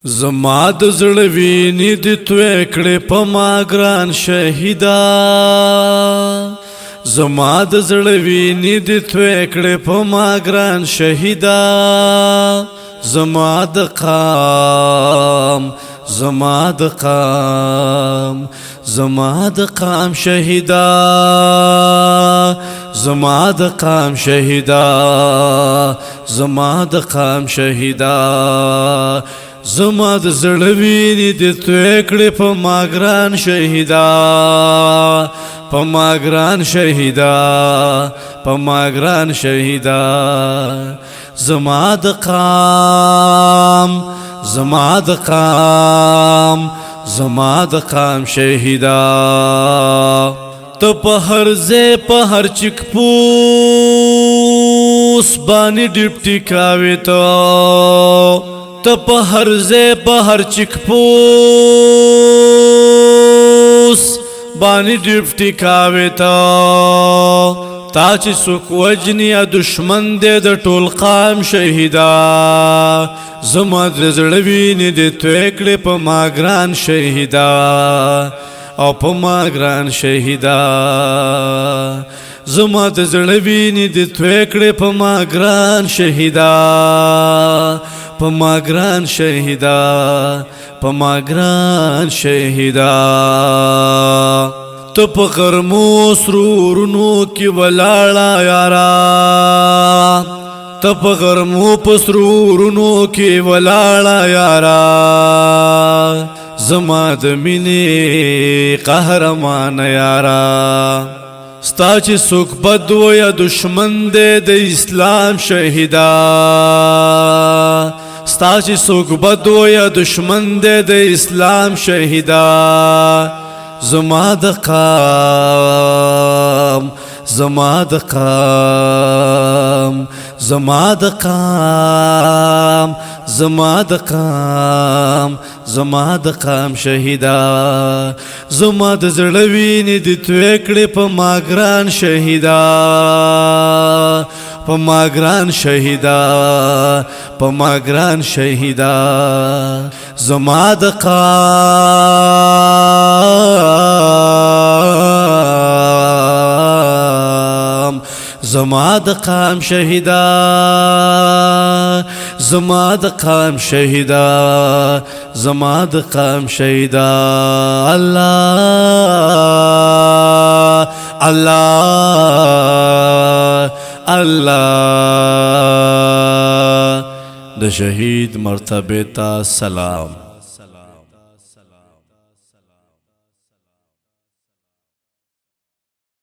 زما د زړه وینې دې توی کړې په ما ګران شهیدا زما د زړه وینې دې توی کړې په ما ګران شهیدا زما د قام زما د قام زما د قام شهیدا زما د قام شهیدا زما د قام شهیدا زما د زړه وینې دې توی کړې په ما ګران شهیدا په ما ګران شهیدا په ما ګران شهیدا زما د قام زما د قام زما د قام شهیدا ته په هر ځای په هر چک پوس باندې ډیپټي کاوي ته په هر ځای په هر چک پوس باندې ډیپټي کاوي تا چې څوک وجني دشمن دې د ټول قام شهیدا زما د زړه وینې دې توی کړې په ما ګران شهیدا او په ما ګران شهیدا زما د زړه وینې دې توی کړې په ما ګران شهیدا په ما ګران شهیدا په ما ګران شهیدا ته په غرمو سرورونو کې ولاړه یارا ته په غرمو په سرورونو کې ولاړه یارا زما د مینې قهرمان یارا ستا چې څوک بد و یا دشمن دی د اسلام شهیدا ستا چې څوک بد و یا دشمن دی د اسلام شهیدا زما د قام زما د قام زما د قام زما د قام زما د قام شهیدا زما د زړه وینې دې توی کړې په ما ګران شهیدا په ما ګران شهیدا په ما ګران شهیدا زما د قام زما د قام شهیدا زما د قام شهیدا زما د قام شهیدا الله الله الله د شهید مرتبه ته سلام